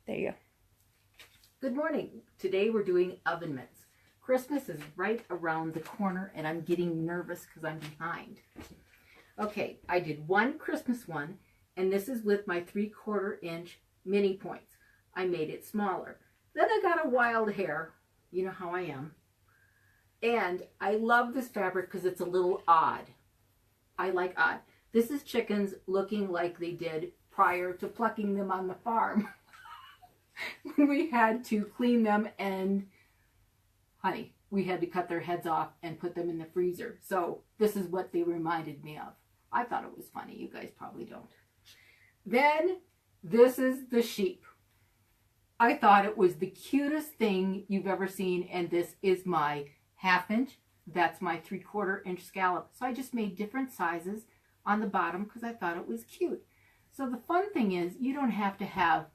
There you go. Good morning. Today we're doing oven mitts. Christmas is right around the corner and I'm getting nervous because I'm behind. Okay, I did one Christmas one and this is with my 3/4 inch mini points. I made it smaller. Then I got a wild hair. You know how I am. And I love this fabric because it's a little odd. I like odd. This is chickens looking like they did prior to plucking them on the farm. When we had to clean them and, honey, we had to cut their heads off and put them in the freezer. So this is what they reminded me of. I thought it was funny. You guys probably don't. Then this is the sheep. I thought it was the cutest thing you've ever seen. And this is my 1/2 inch. That's my 3/4 inch scallop. So I just made different sizes on the bottom because I thought it was cute. So the fun thing is you don't have to have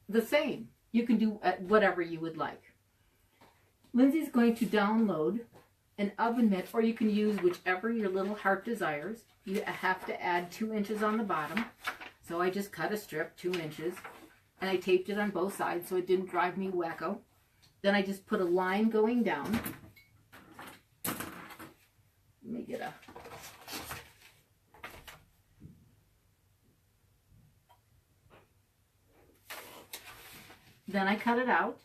the same. You can do whatever you would like. Lindsay's going to download an oven mitt, or you can use whichever your little heart desires. You have to add 2 inches on the bottom. So I just cut a strip 2 inches and I taped it on both sides so it didn't drive me wacko. Then I just put a line going down. Let me get a... Then I cut it out.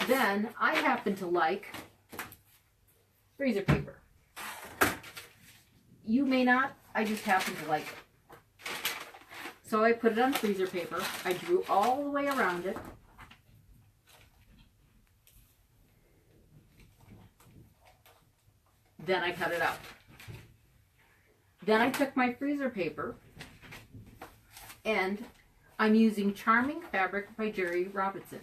Then I happen to like freezer paper. You may not, I just happen to like it. So I put it on freezer paper. I drew all the way around it. Then I cut it out. Then I took my freezer paper and I'm using Charming Fabric by Jerry Robinson.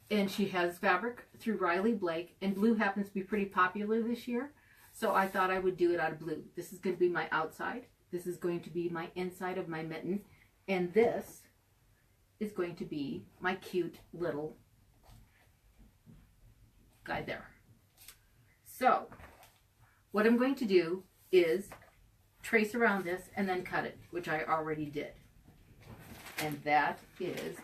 And she has fabric through Riley Blake. And blue happens to be pretty popular this year. So I thought I would do it out of blue. This is going to be my outside. This is going to be my inside of my mitten. And this is going to be my cute little guy there. So what I'm going to do is trace around this and then cut it, which I already did. And that is,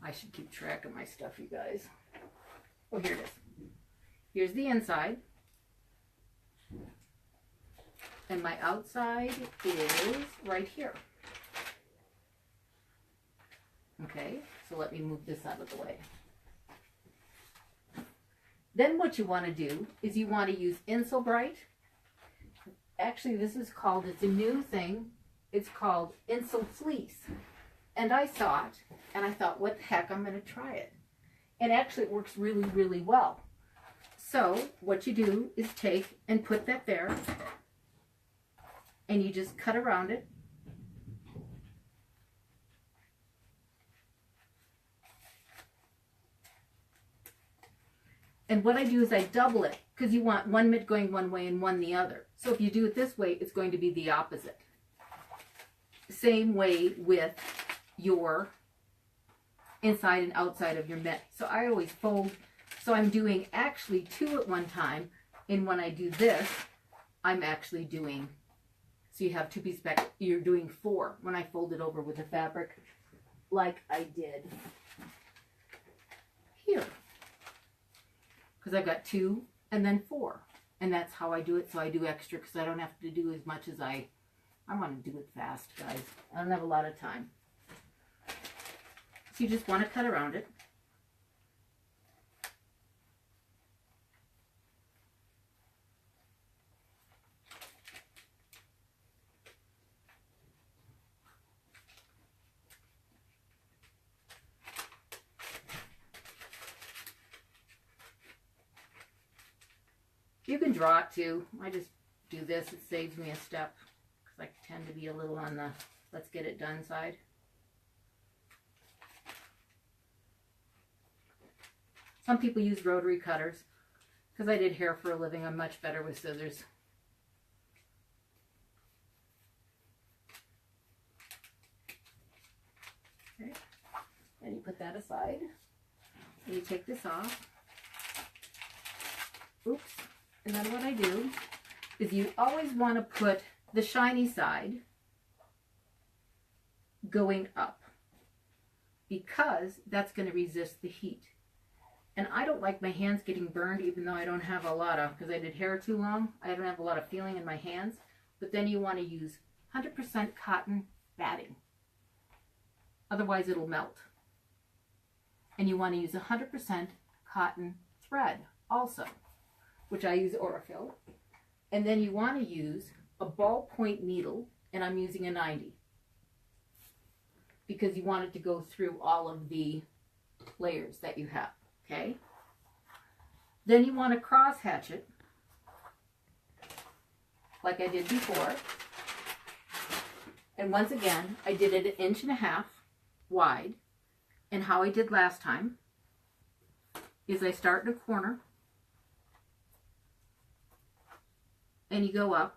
I should keep track of my stuff, you guys. Oh, here it is. Here's the inside. And my outside is right here. Okay, so let me move this out of the way. Then what you want to do is you want to use Insul-Brite. Actually, this is called, it's a new thing. It's called Insul Fleece. And I saw it, and I thought, what the heck, I'm going to try it. And actually, it works really, really well. So what you do is take and put that there, and you just cut around it. And what I do is I double it, because you want one mitt going one way and one the other. So if you do it this way, it's going to be the opposite. Same way with your inside and outside of your mitt. So I always fold. So I'm doing actually 2 at one time. And when I do this, I'm actually doing, so you have 2 pieces back, you're doing 4 when I fold it over with the fabric like I did here. Because I've got 2 and then 4. And that's how I do it. So I do extra because I don't have to do as much as I want to do it fast, guys. I don't have a lot of time. So you just want to cut around it. You can draw it too. I just do this. It saves me a step. I tend to be a little on the let's get it done side. Some people use rotary cutters. Because I did hair for a living, I'm much better with scissors. Okay. And you put that aside. And you take this off. Oops. And then what I do is you always want to put the shiny side going up because that's going to resist the heat. And I don't like my hands getting burned, even though I don't have a lot of, because I did hair too long, I don't have a lot of feeling in my hands. But then you want to use 100% cotton batting. Otherwise it'll melt. And you want to use 100% cotton thread also, which I use Aurifil. And then you want to use a ballpoint needle, and I'm using a 90. Because you want it to go through all of the layers that you have. Okay, then you want to cross hatch it like I did before, and once again I did it 1.5 inches wide, and how I did last time is I start in a corner and you go up,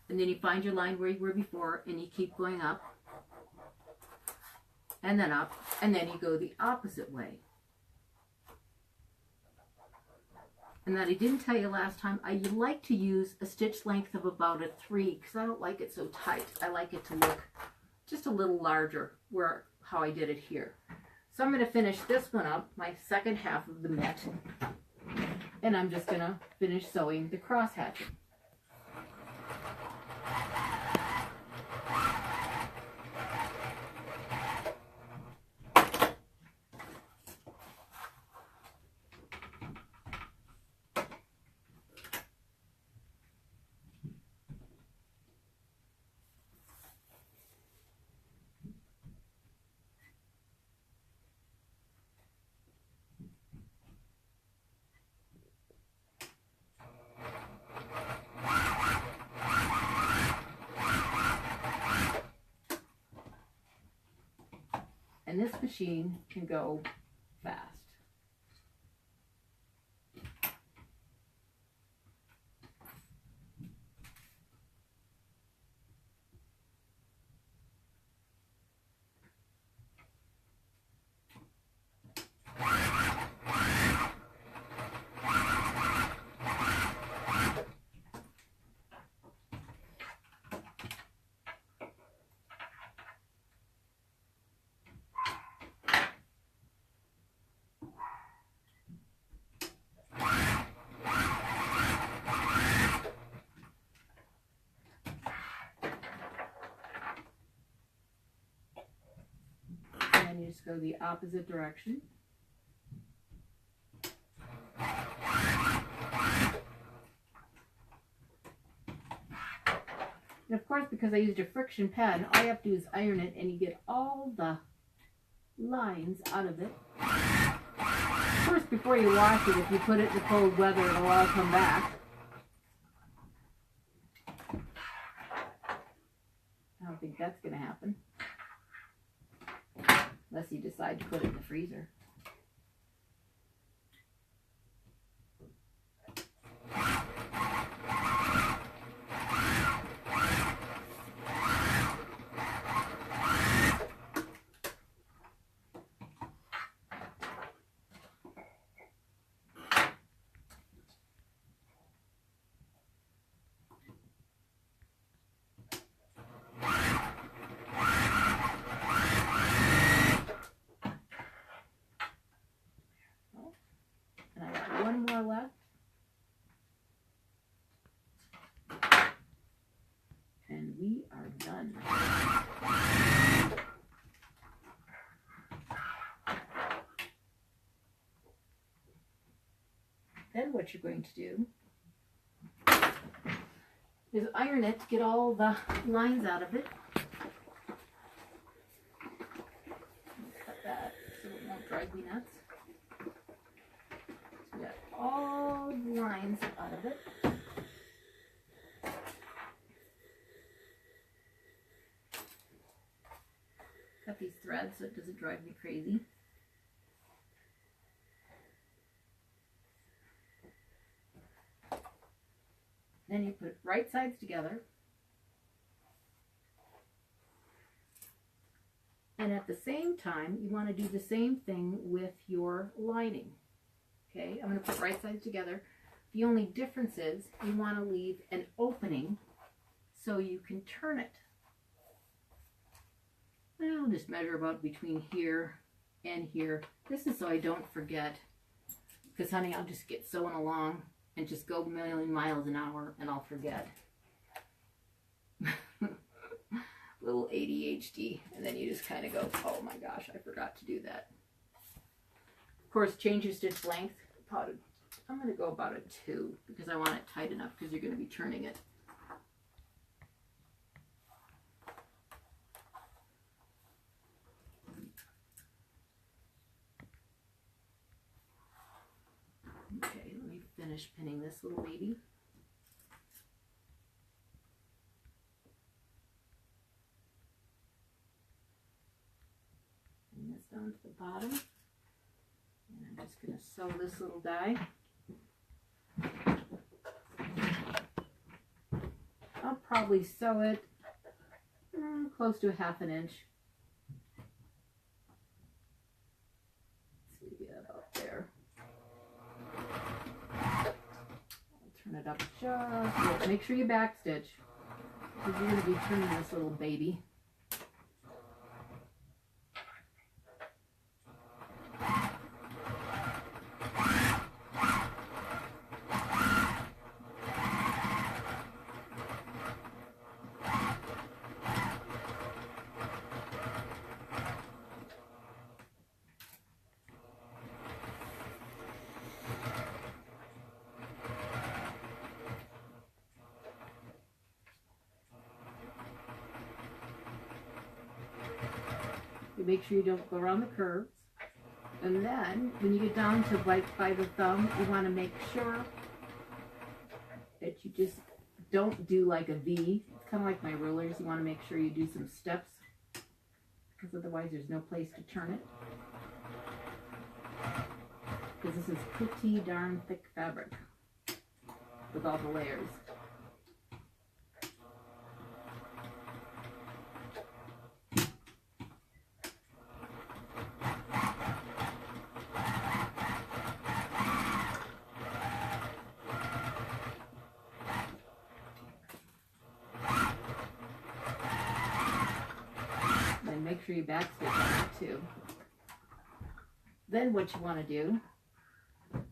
and then you find your line where you were before and you keep going up and then up, and then you go the opposite way. And that I didn't tell you last time, I like to use a stitch length of about a 3 because I don't like it so tight. I like it to look just a little larger where how I did it here. So I'm going to finish this one up, my second half of the mitt, and I'm just going to finish sewing the cross hatching. And this machine can go fast. And you just go the opposite direction. And of course, because I used a friction pen, all you have to do is iron it and you get all the lines out of it. First, before you wash it, if you put it in the cold weather, it'll all come back. I don't think that's going to happen. Unless you decide to put it in the freezer. One more left. And we are done. Then what you're going to do is iron it to get all the lines out of it. Cut that so it won't drive me nuts. Get all the lines out of it. Cut these threads so it doesn't drive me crazy. Then you put right sides together. And at the same time, you want to do the same thing with your lining. Okay, I'm going to put right sides together. The only difference is you want to leave an opening so you can turn it. I'll just measure about between here and here. This is so I don't forget. Because, honey, I'll just get sewing along and just go a million miles an hour and I'll forget. Little ADHD. And then you just kind of go, oh my gosh, I forgot to do that. Of course, change your stitch length. I'm going to go about a 2 because I want it tight enough because you're going to be turning it. Okay, let me finish pinning this little baby. Pin this down to the bottom. And I'm just going to sew this little die. I'll probably sew it close to a 1/2 inch. Let's leave it about there. I'll turn it up just. Make sure you back stitch because you're going to be turning this little baby. You make sure you don't go around the curves. And then when you get down to like by the thumb, you want to make sure that you just don't do like a V. It's kind of like my rulers. You want to make sure you do some steps because otherwise there's no place to turn it. Because this is pretty darn thick fabric with all the layers. Make sure you back stitch on it too. Then what you want to do, of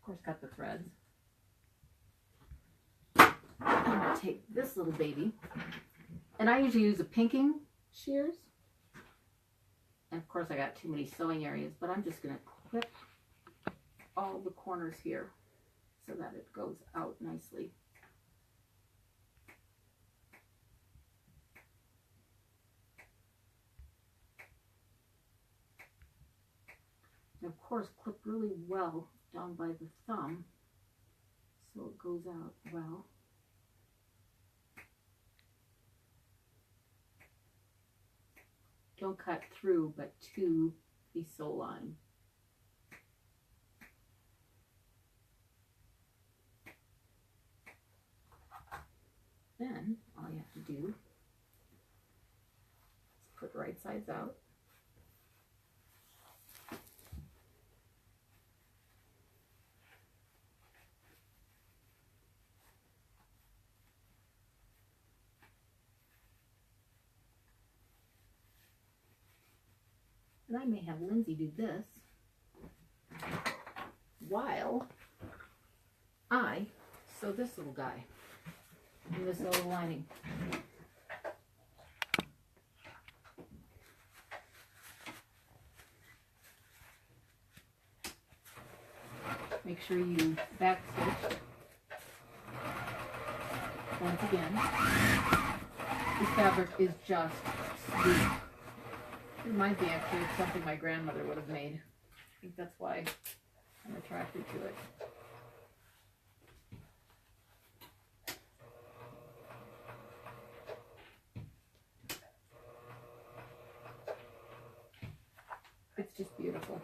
course, cut the threads. I'm going to take this little baby, and I usually use a pinking shears. And of course, I got too many sewing areas, but I'm just going to clip all the corners here so that it goes out nicely. And of course, clip really well down by the thumb so it goes out well. Don't cut through, but to the sew line. Then all you have to do is put right sides out. And I may have Lindsay do this while I sew this little guy in this little lining. Make sure you back stitch once again. This fabric is just sweet. It reminds me actually of something my grandmother would have made. I think that's why I'm attracted to it. It's just beautiful.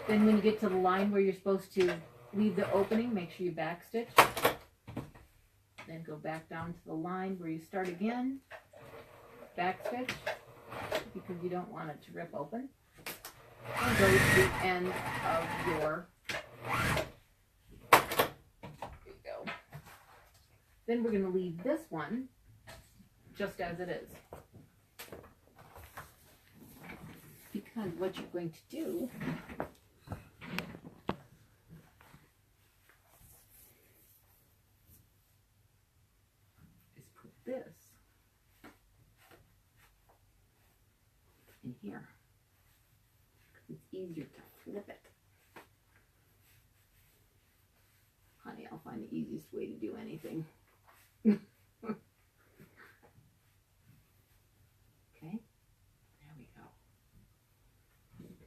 Then when you get to the line where you're supposed to leave the opening, make sure you backstitch. Then go back down to the line where you start again. Backstitch, because you don't want it to rip open. And go to the end of your, there you go. Then we're going to leave this one just as it is. Because what you're going to do is put this in here. It's easier to flip it. Honey, I'll find the easiest way to do anything. Okay, there we go.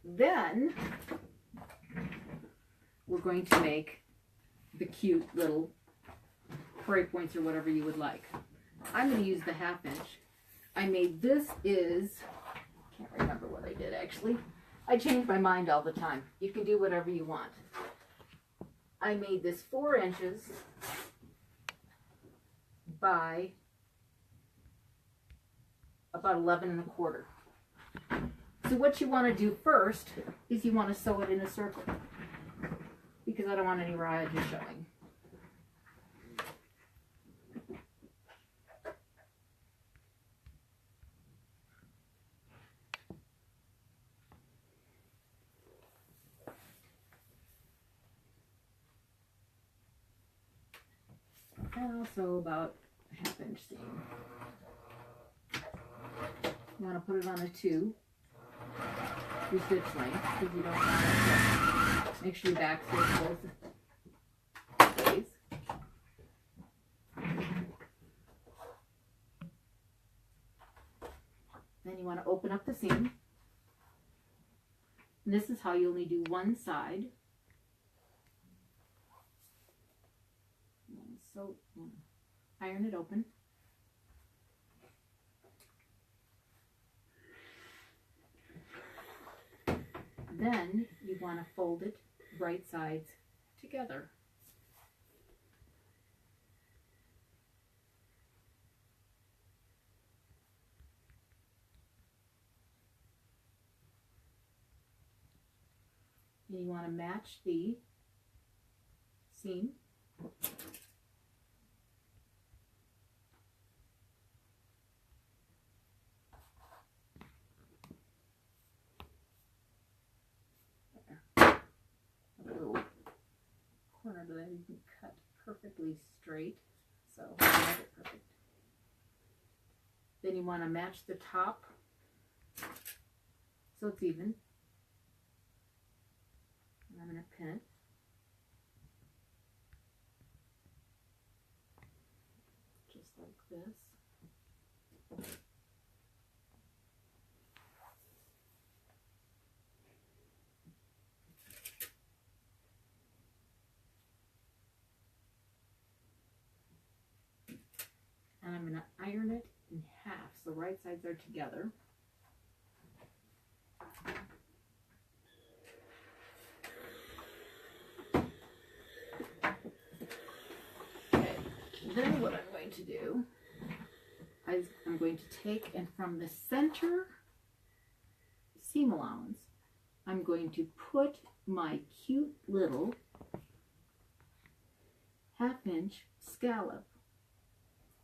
Then we're going to make the cute little prairie points or whatever you would like. I'm going to use the 1/2 inch. I made this is, can't remember what I did actually. I change my mind all the time. You can do whatever you want. I made this 4 inches by about 11 1/4. So what you want to do first is you want to sew it in a circle, because I don't want any raw edges showing. And also about a 1/2 inch seam. You want to put it on a 2 stitch length, because you don't want it to, make sure you backstitch both ways. Then you want to open up the seam. And this is how you only do one side. So iron it open. Then you want to fold it right sides together. And you want to match the seam. Corner that I didn't cut perfectly straight, so I'll make it perfect. Then you want to match the top so it's even. And I'm going to pin it. Just like this. And I'm going to iron it in half so the right sides are together. Okay, then what I'm going to do is I'm going to take, and from the center seam allowance, I'm going to put my cute little 1/2 inch scallop.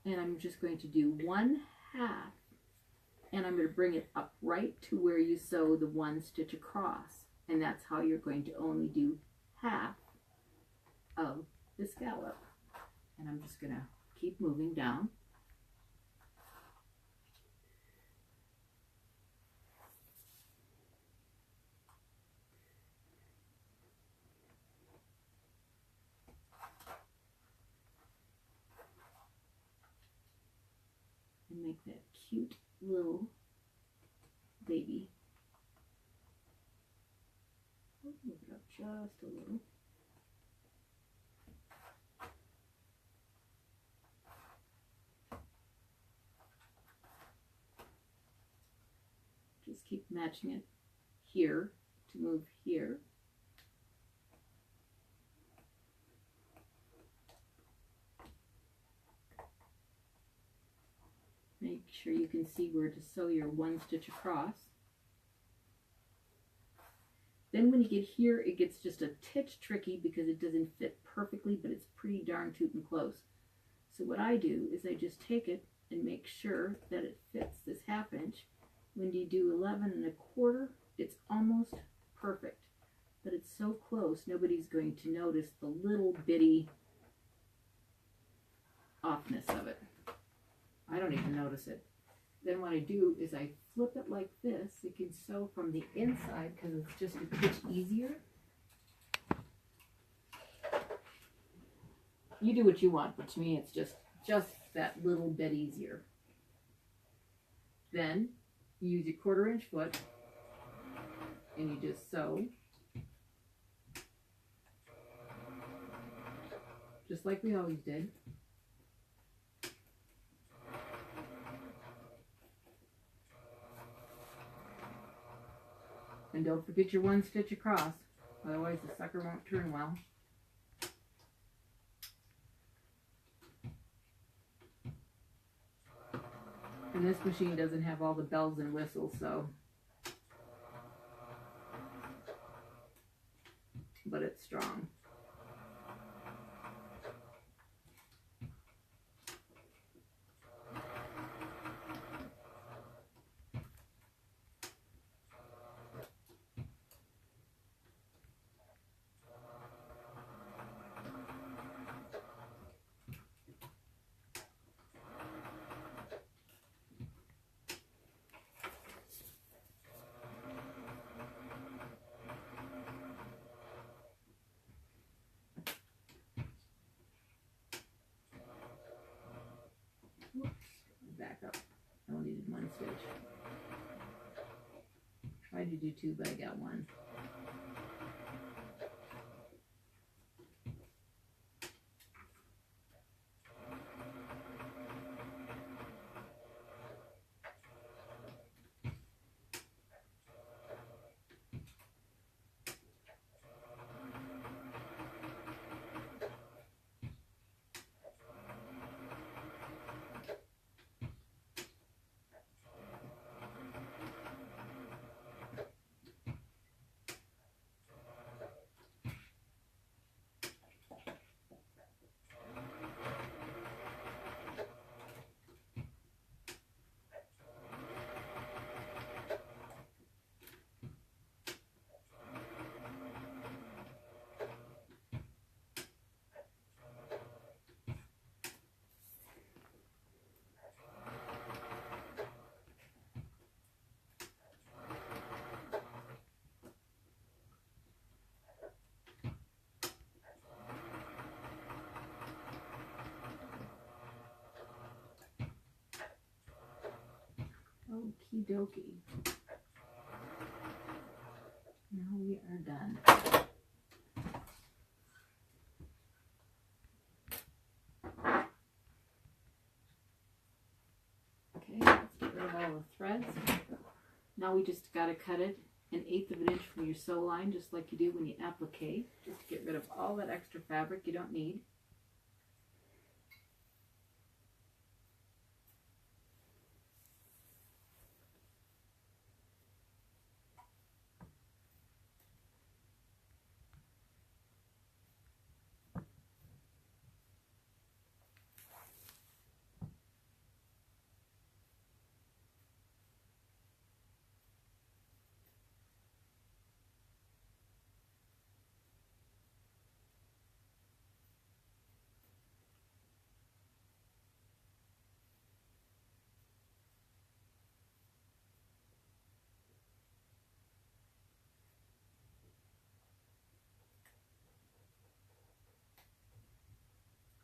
And I'm just going to do 1/2, and I'm going to bring it up right to where you sew the 1 stitch across. And that's how you're going to only do half of the scallop. And I'm just going to keep moving down. And make that cute little baby. Move it up just a little. Just keep matching it here to move here. Make sure you can see where to sew your one stitch across. Then when you get here, it gets just a titch tricky because it doesn't fit perfectly, but it's pretty darn tootin' close. So what I do is I just take it and make sure that it fits this 1/2 inch. When you do 11 1/4, it's almost perfect, but it's so close, nobody's going to notice the little bitty offness of it. I don't even notice it. Then what I do is I flip it like this. You can sew from the inside because it's just a titch easier. You do what you want, but to me it's just that little bit easier. Then you use your 1/4 inch foot and you just sew just like we always did. And don't forget your one stitch across, otherwise the sucker won't turn well. And this machine doesn't have all the bells and whistles, so, but it's strong. Back up. I only did one stitch. Tried to do 2, but I got 1. Okie dokie. Now we are done. Okay, let's get rid of all the threads. Now we just got to cut it 1/8 of an inch from your sew line, just like you do when you applique, just to get rid of all that extra fabric you don't need.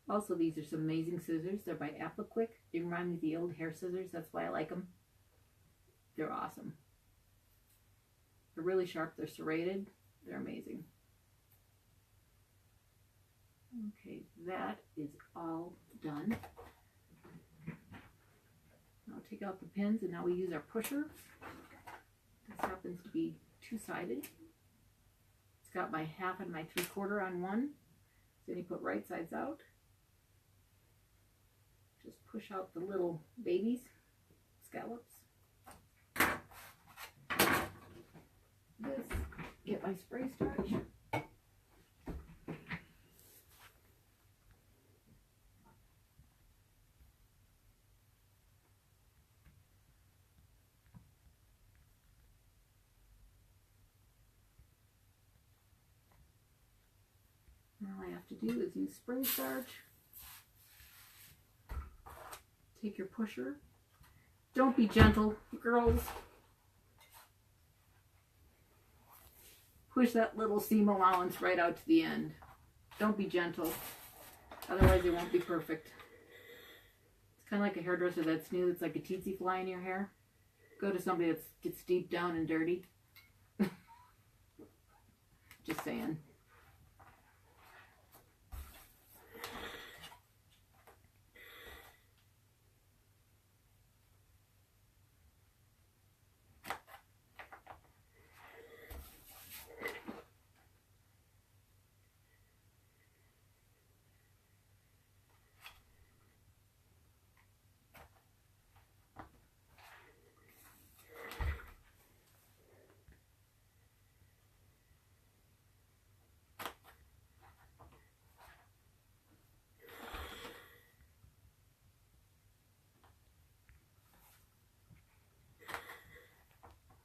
Also, these are some amazing scissors. They're by Applique. They remind me of the old hair scissors. That's why I like them. They're awesome. They're really sharp. They're serrated. They're amazing. Okay, that is all done. Now take out the pins, and now we use our pusher. This happens to be 2-sided. It's got my 1/2 and my 3/4 on one. So then you put right sides out. Just push out the little babies. scallops. This, get my spray starch. All I have to do is use spray starch. Take your pusher. Don't be gentle, girls. Push that little seam allowance right out to the end. Don't be gentle. Otherwise it won't be perfect. It's kind of like a hairdresser that's new, that's like a tsetse fly in your hair. Go to somebody that gets deep down and dirty. Just saying.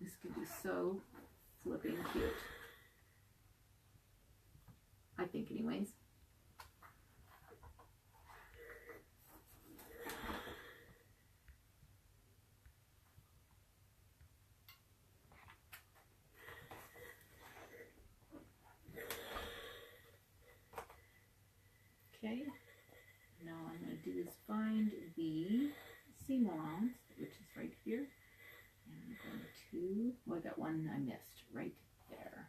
This could be so flipping cute. I think anyways. Okay, now I'm going to do is find the seam allowance, which is right here. And I'm going to, well, I got one I missed right there.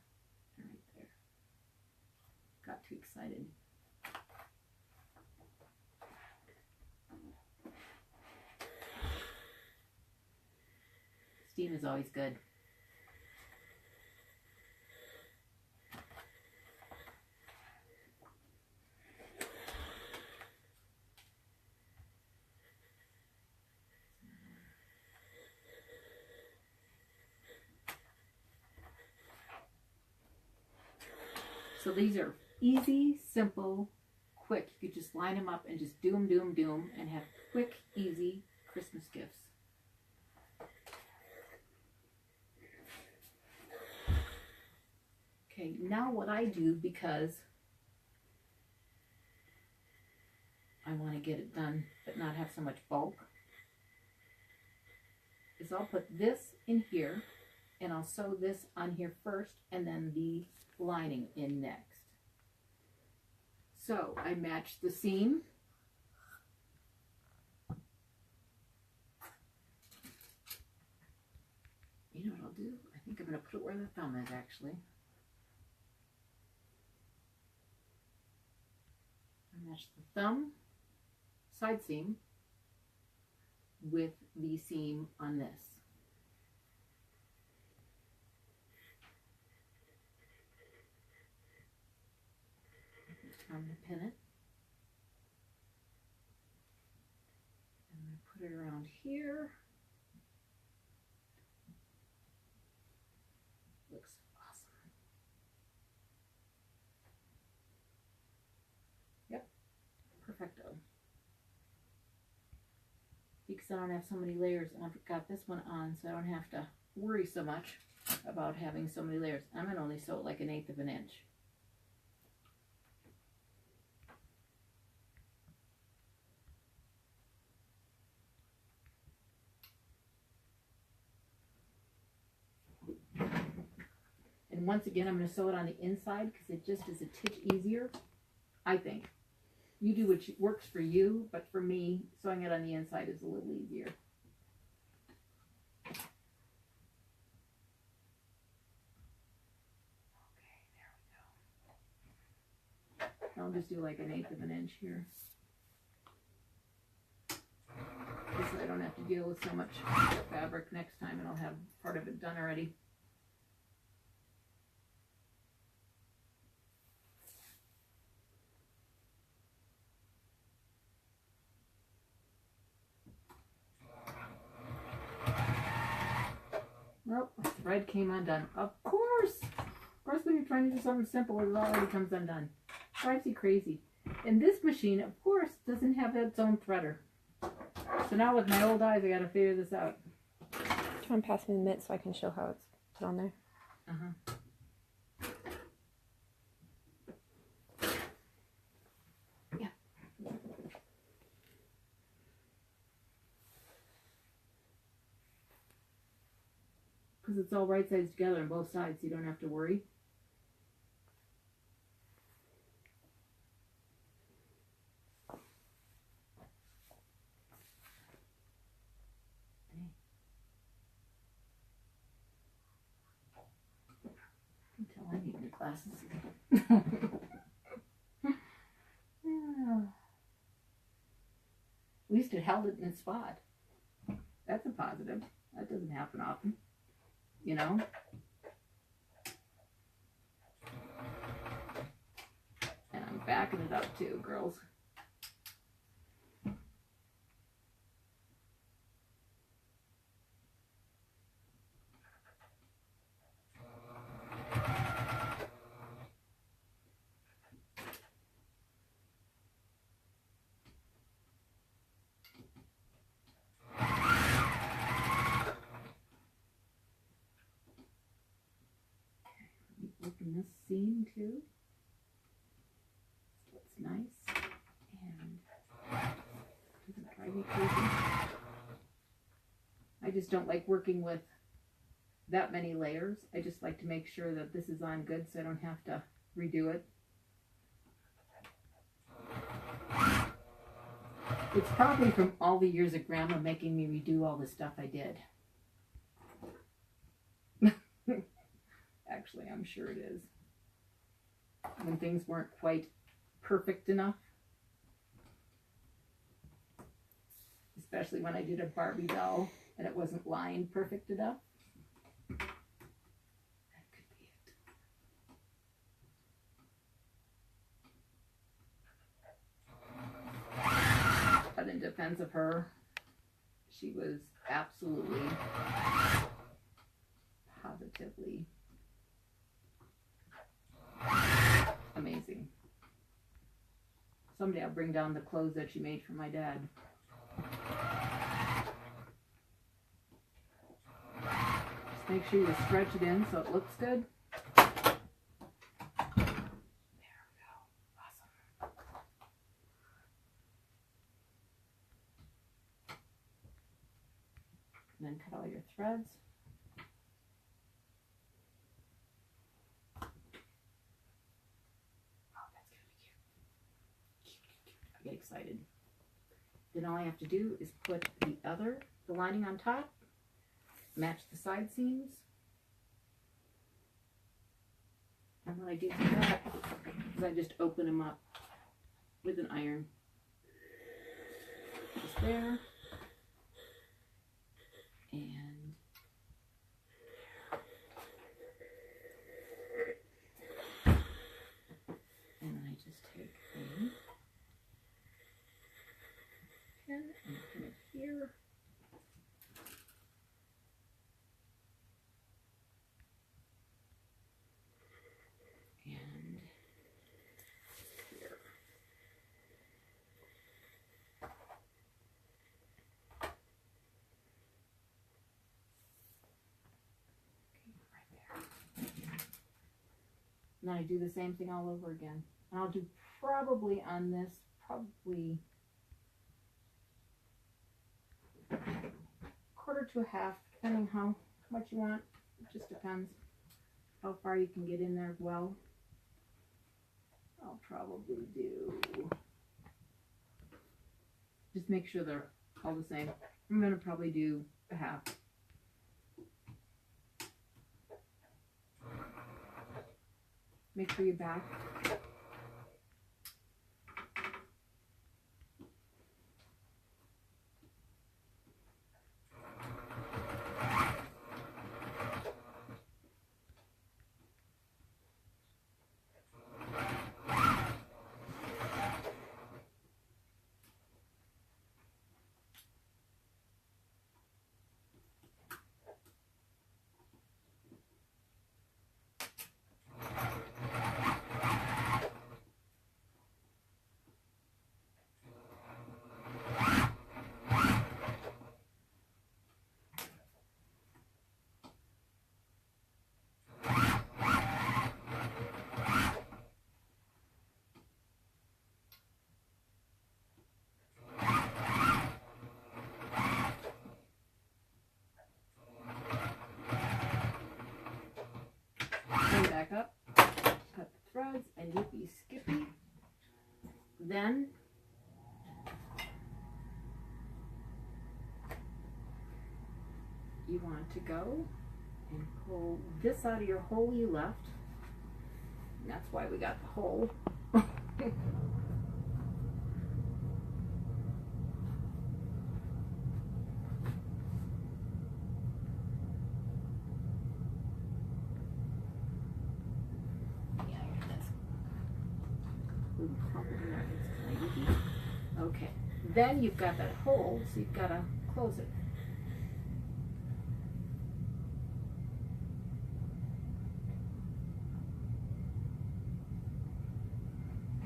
Right there. Got too excited. Steam is always good. So these are easy, simple, quick. You could just line them up and just do them, and have quick, easy Christmas gifts. Okay, now what I do, because I want to get it done but not have so much bulk, is I'll put this in here and I'll sew this on here first and then the lining in next. So I match the seam. You know what I'll do? I think I'm going to put it where the thumb is actually. I match the thumb side seam with the seam on this. I'm going to pin it. I'm going to put it around here. Looks awesome. Yep, perfecto. Because I don't have so many layers, and I've got this one on, so I don't have to worry so much about having so many layers. I'm going to only sew it like 1/8 of an inch. And once again, I'm going to sew it on the inside because it just is a titch easier, I think. You do what works for you, but for me, sewing it on the inside is a little easier. Okay, there we go. I'll just do like 1/8 of an inch here. Just so I don't have to deal with so much fabric next time, and I'll have part of it done already. Well, thread came undone. Of course! Of course, when you're trying to do something simple, it already comes undone. Drives you crazy. And this machine, of course, doesn't have its own threader. So now with my old eyes, I gotta figure this out. Do you want to pass me the mitt so I can show how it's put on there? Uh-huh. Yeah. Because it's all right sides together on both sides, so you don't have to worry. Until I need new glasses. Yeah. At least it held it in its spot. That's a positive. That doesn't happen often. You know? And I'm backing it up too, girls. Open this seam too. So it's nice and doesn't drive me crazy. I just don't like working with that many layers. I just like to make sure that this is on good so I don't have to redo it. It's probably from all the years of Grandma making me redo all the stuff I did. Actually, I'm sure it is. When things weren't quite perfect enough. Especially when I did a Barbie doll and it wasn't lined perfect enough. That could be it. But in defense of her, she was absolutely, positively amazing. Someday I'll bring down the clothes that she made for my dad. Just make sure you stretch it in so it looks good. There we go. Awesome. And then cut all your threads. Get excited. Then all I have to do is put the lining on top, match the side seams. And what I do for that is I just open them up with an iron. Just there. And then I just take a and put it here. And here. Okay, right there. And then I do the same thing all over again. And I'll do probably on this, quarter to a half, depending how much you want. It just depends how far you can get in there well. I'll probably do, just make sure they're all the same. I'm going to probably do a half. Make sure you're back. Then you want to go and pull this out of your hole you left. And that's why we got the hole. Okay, then you've got that hole, so you've got to close it.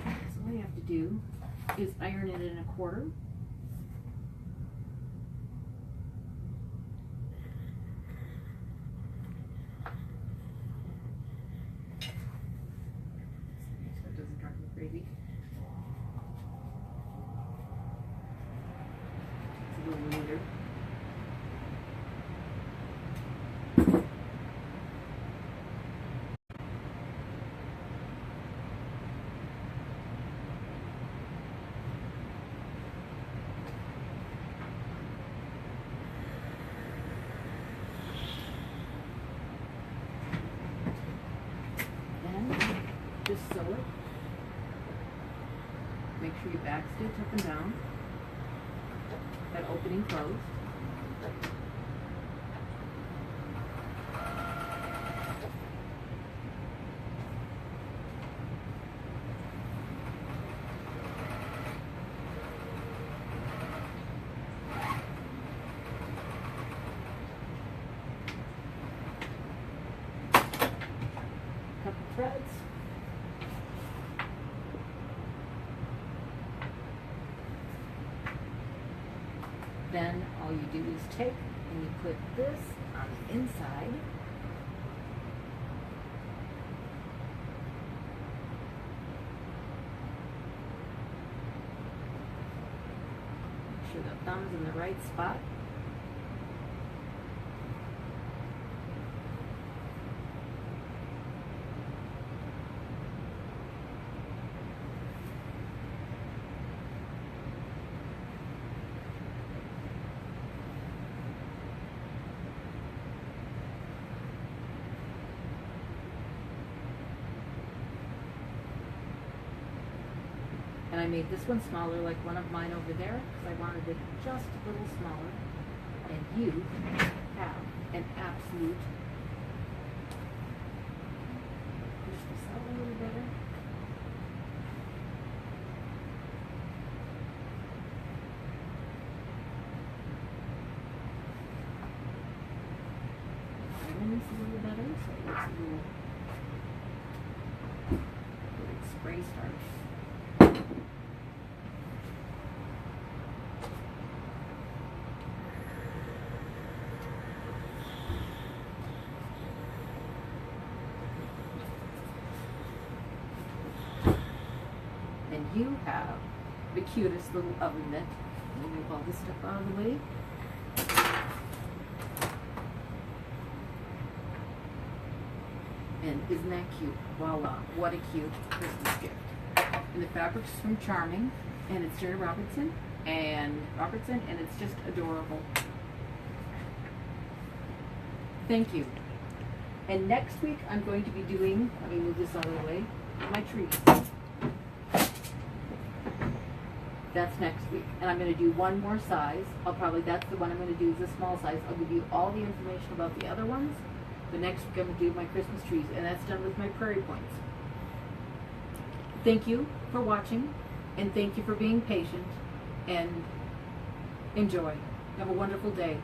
So all you have to do is iron it in a quarter. So it doesn't drive me crazy. It's a little neater. Just sew it. Make sure you back stitch up and down. That opening closed. Cut the threads. Then all you do is take and you put this on the inside. Make sure the thumb's in the right spot. And I made this one smaller, like one of mine over there, because I wanted it just a little smaller. And you have an absolute, push this out a little better. Iron this a little better, so it looks a little, like spray starch. And you have the cutest little oven mitt. Let me move all this stuff out of the way. And isn't that cute? Voila, what a cute Christmas gift. And the fabric's from Charming, and it's Jerry Robertson, and it's just adorable. Thank you. And next week I'm going to be doing, let me move this out of the way, my tree. That's next week. And I'm going to do one more size. That's the one I'm going to do is a small size. I'll give you all the information about the other ones. The next week I'm going to do my Christmas trees, and that's done with my prairie points. Thank you for watching, and thank you for being patient, and enjoy. Have a wonderful day.